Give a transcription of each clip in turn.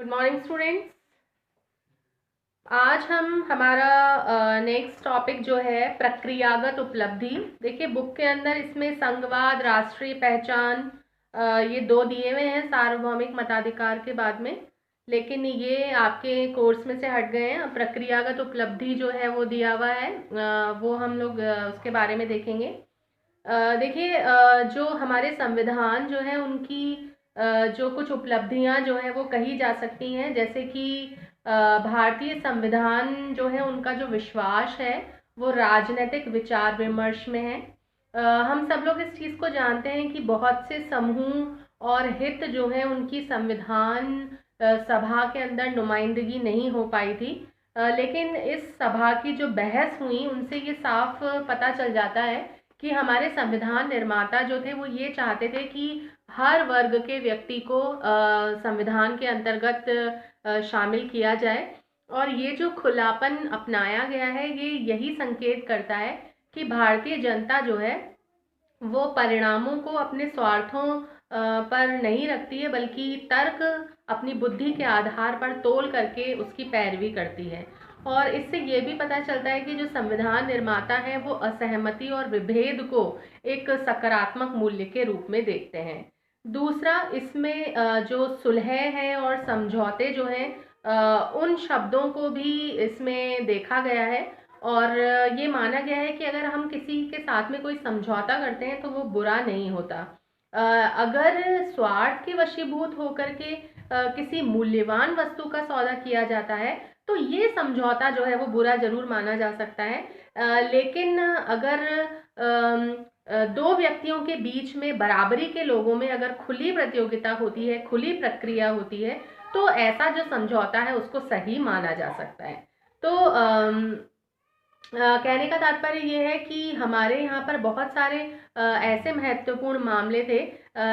Good morning students. आज हम हमारा नेक्स्ट टॉपिक जो है प्रक्रियागत उपलब्धि। देखिए बुक के अंदर इसमें संघवाद, राष्ट्रीय पहचान ये दो दिए हुए हैं सार्वभौमिक मताधिकार के बाद में, लेकिन ये आपके कोर्स में से हट गए हैं। प्रक्रियागत उपलब्धि जो है वो दिया हुआ है, वो हम लोग उसके बारे में देखेंगे। देखिए जो हमारे संविधान जो है उनकी जो कुछ उपलब्धियां जो है वो कही जा सकती हैं, जैसे कि भारतीय संविधान जो है उनका जो विश्वास है वो राजनीतिक विचार विमर्श में है। हम सब लोग इस चीज़ को जानते हैं कि बहुत से समूह और हित जो है उनकी संविधान सभा के अंदर नुमाइंदगी नहीं हो पाई थी, लेकिन इस सभा की जो बहस हुई उनसे ये साफ पता चल जाता है कि हमारे संविधान निर्माता जो थे वो ये चाहते थे कि हर वर्ग के व्यक्ति को संविधान के अंतर्गत शामिल किया जाए। और ये जो खुलापन अपनाया गया है ये यही संकेत करता है कि भारतीय जनता जो है वो परिणामों को अपने स्वार्थों पर नहीं रखती है, बल्कि तर्क अपनी बुद्धि के आधार पर तोल करके उसकी पैरवी करती है। और इससे ये भी पता चलता है कि जो संविधान निर्माता हैं वो असहमति और विभेद को एक सकारात्मक मूल्य के रूप में देखते हैं। दूसरा, इसमें जो सुलह है और समझौते जो हैं उन शब्दों को भी इसमें देखा गया है। और ये माना गया है कि अगर हम किसी के साथ में कोई समझौता करते हैं तो वो बुरा नहीं होता। अगर स्वार्थ के वशीभूत होकर के किसी मूल्यवान वस्तु का सौदा किया जाता है तो ये समझौता जो है वो बुरा जरूर माना जा सकता है। लेकिन अगर दो व्यक्तियों के बीच में बराबरी के लोगों में अगर खुली प्रतियोगिता होती है, खुली प्रक्रिया होती है, तो ऐसा जो समझौता है उसको सही माना जा सकता है। तो कहने का तात्पर्य ये है कि हमारे यहाँ पर बहुत सारे ऐसे महत्वपूर्ण मामले थे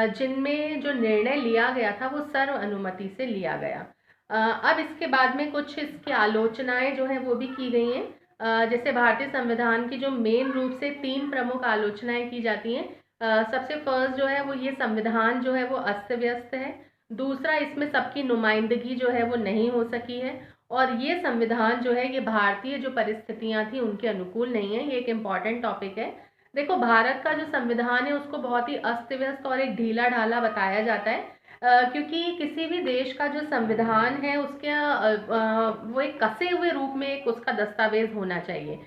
जिनमें जो निर्णय लिया गया था वो सर्व अनुमति से लिया गया। अब इसके बाद में कुछ इसकी आलोचनाएं जो हैं वो भी की गई हैं। जैसे भारतीय संविधान की जो मेन रूप से 3 प्रमुख आलोचनाएं की जाती हैं। सबसे फर्स्ट जो है वो ये संविधान जो है वो अस्त व्यस्त है। दूसरा, इसमें सबकी नुमाइंदगी जो है वो नहीं हो सकी है। और ये संविधान जो है ये भारतीय जो परिस्थितियां थी उनके अनुकूल नहीं है। ये एक इम्पॉर्टेंट टॉपिक है। देखो, भारत का जो संविधान है उसको बहुत ही अस्त व्यस्त और एक ढीला ढाला बताया जाता है, क्योंकि किसी भी देश का जो संविधान है उसके वो एक कसे हुए रूप में एक उसका दस्तावेज होना चाहिए।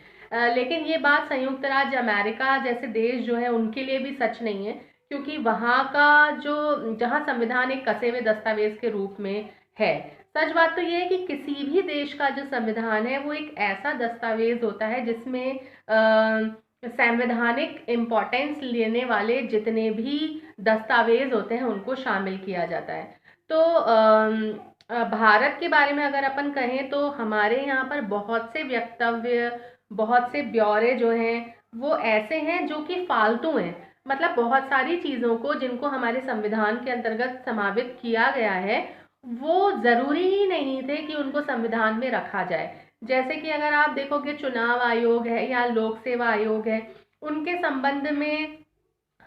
लेकिन ये बात संयुक्त राज्य अमेरिका जैसे देश जो है उनके लिए भी सच नहीं है, क्योंकि वहाँ का जो जहाँ संविधान एक कसे हुए दस्तावेज के रूप में है। सच बात तो ये है कि किसी भी देश का जो संविधान है वो एक ऐसा दस्तावेज होता है जिसमें संवैधानिक इम्पोर्टेंस लेने वाले जितने भी दस्तावेज होते हैं उनको शामिल किया जाता है। तो भारत के बारे में अगर अपन कहें तो हमारे यहाँ पर बहुत से वक्तव्य, बहुत से ब्यौरे जो हैं वो ऐसे हैं जो कि फालतू हैं। मतलब बहुत सारी चीज़ों को जिनको हमारे संविधान के अंतर्गत समावित किया गया है वो ज़रूरी ही नहीं थे कि उनको संविधान में रखा जाए। जैसे कि अगर आप देखोगे चुनाव आयोग है या लोक सेवा आयोग है, उनके संबंध में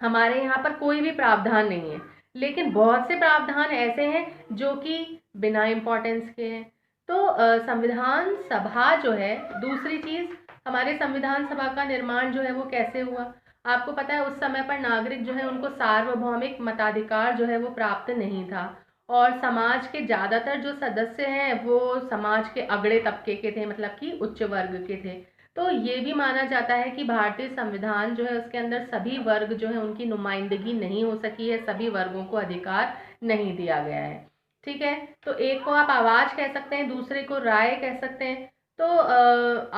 हमारे यहाँ पर कोई भी प्रावधान नहीं है, लेकिन बहुत से प्रावधान ऐसे हैं जो कि बिना इम्पोर्टेंस के हैं। तो संविधान सभा जो है, दूसरी चीज़, हमारे संविधान सभा का निर्माण जो है वो कैसे हुआ। आपको पता है उस समय पर नागरिक जो है उनको सार्वभौमिक मताधिकार जो है वो प्राप्त नहीं था, और समाज के ज़्यादातर जो सदस्य हैं वो समाज के अगड़े तबके के थे, मतलब कि उच्च वर्ग के थे। तो ये भी माना जाता है कि भारतीय संविधान जो है उसके अंदर सभी वर्ग जो है उनकी नुमाइंदगी नहीं हो सकी है, सभी वर्गों को अधिकार नहीं दिया गया है। ठीक है, तो एक को आप आवाज़ कह सकते हैं, दूसरे को राय कह सकते हैं। तो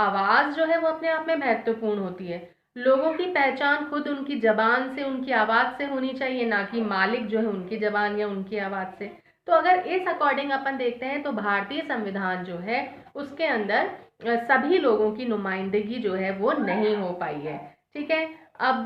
आवाज़ जो है वो अपने आप में महत्वपूर्ण होती है। लोगों की पहचान खुद उनकी जबान से, उनकी आवाज़ से होनी चाहिए, ना कि मालिक जो है उनकी जबान या उनकी आवाज़ से। तो अगर इस अकॉर्डिंग अपन देखते हैं तो भारतीय संविधान जो है उसके अंदर सभी लोगों की नुमाइंदगी जो है वो नहीं हो पाई है। ठीक है, अब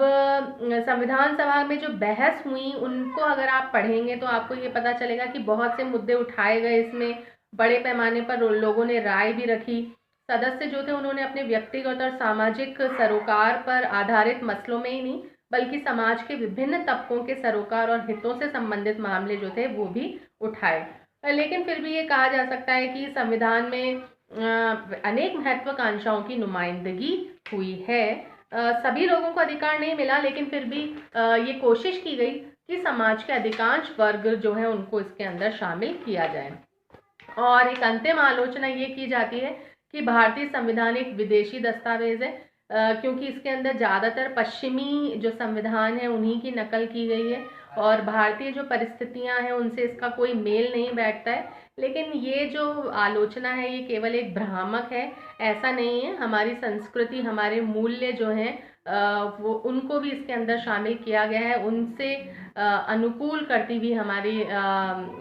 संविधान सभा में जो बहस हुई उनको अगर आप पढ़ेंगे तो आपको ये पता चलेगा कि बहुत से मुद्दे उठाए गए, इसमें बड़े पैमाने पर लोगों ने राय भी रखी। सदस्य जो थे उन्होंने अपने व्यक्तिगत और सामाजिक सरोकार पर आधारित मसलों में ही नहीं बल्कि समाज के विभिन्न तबकों के सरोकार और हितों से संबंधित मामले जो थे वो भी उठाए। लेकिन फिर भी ये कहा जा सकता है कि संविधान में अनेक महत्वाकांक्षाओं की नुमाइंदगी हुई है। सभी लोगों को अधिकार नहीं मिला, लेकिन फिर भी ये कोशिश की गई कि समाज के अधिकांश वर्ग जो है उनको इसके अंदर शामिल किया जाए। और एक अंतिम आलोचना ये की जाती है कि भारतीय संविधान एक विदेशी दस्तावेज है, क्योंकि इसके अंदर ज़्यादातर पश्चिमी जो संविधान है उन्हीं की नकल की गई है और भारतीय जो परिस्थितियां हैं उनसे इसका कोई मेल नहीं बैठता है। लेकिन ये जो आलोचना है ये केवल एक भ्रामक है, ऐसा नहीं है। हमारी संस्कृति, हमारे मूल्य जो हैं वो उनको भी इसके अंदर शामिल किया गया है, उनसे अनुकूल करती हुई हमारी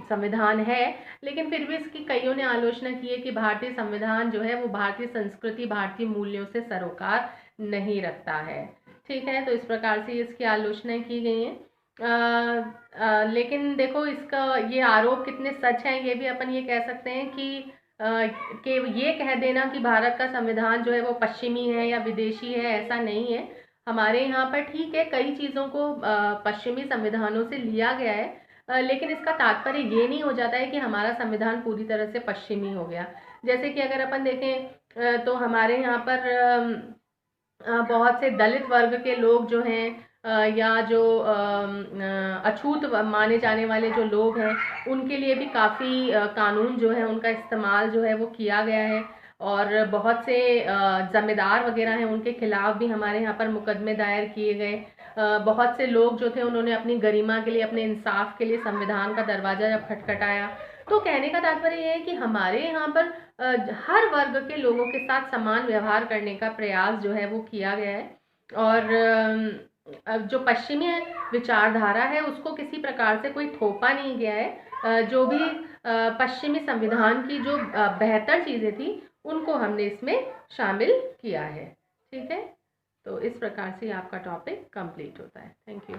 संविधान है। लेकिन फिर भी इसकी कईयों ने आलोचना की है कि भारतीय संविधान जो है वो भारतीय संस्कृति, भारतीय मूल्यों से सरोकार नहीं रखता है। ठीक है, तो इस प्रकार से इसकी आलोचनाएं की गई हैं। लेकिन देखो, इसका ये आरोप कितने सच हैं ये भी अपन ये कह सकते हैं कि ये कह देना कि भारत का संविधान जो है वो पश्चिमी है या विदेशी है, ऐसा नहीं है। हमारे यहाँ पर ठीक है, कई चीज़ों को पश्चिमी संविधानों से लिया गया है, लेकिन इसका तात्पर्य ये नहीं हो जाता है कि हमारा संविधान पूरी तरह से पश्चिमी हो गया। जैसे कि अगर अपन देखें तो हमारे यहाँ पर बहुत से दलित वर्ग के लोग जो हैं या जो अछूत माने जाने वाले जो लोग हैं उनके लिए भी काफ़ी कानून जो है उनका इस्तेमाल जो है वो किया गया है। और बहुत से जमींदार वगैरह हैं उनके खिलाफ भी हमारे यहाँ पर मुकदमे दायर किए गए। बहुत से लोग जो थे उन्होंने अपनी गरिमा के लिए, अपने इंसाफ के लिए संविधान का दरवाज़ा जब खटखटाया। तो कहने का तात्पर्य ये है कि हमारे यहाँ पर हर वर्ग के लोगों के साथ समान व्यवहार करने का प्रयास जो है वो किया गया है। और जो पश्चिमी विचारधारा है उसको किसी प्रकार से कोई थोपा नहीं गया है। जो भी पश्चिमी संविधान की जो बेहतर चीज़ें थी उनको हमने इसमें शामिल किया है। ठीक है, तो इस प्रकार से आपका टॉपिक कंप्लीट होता है। Thank you.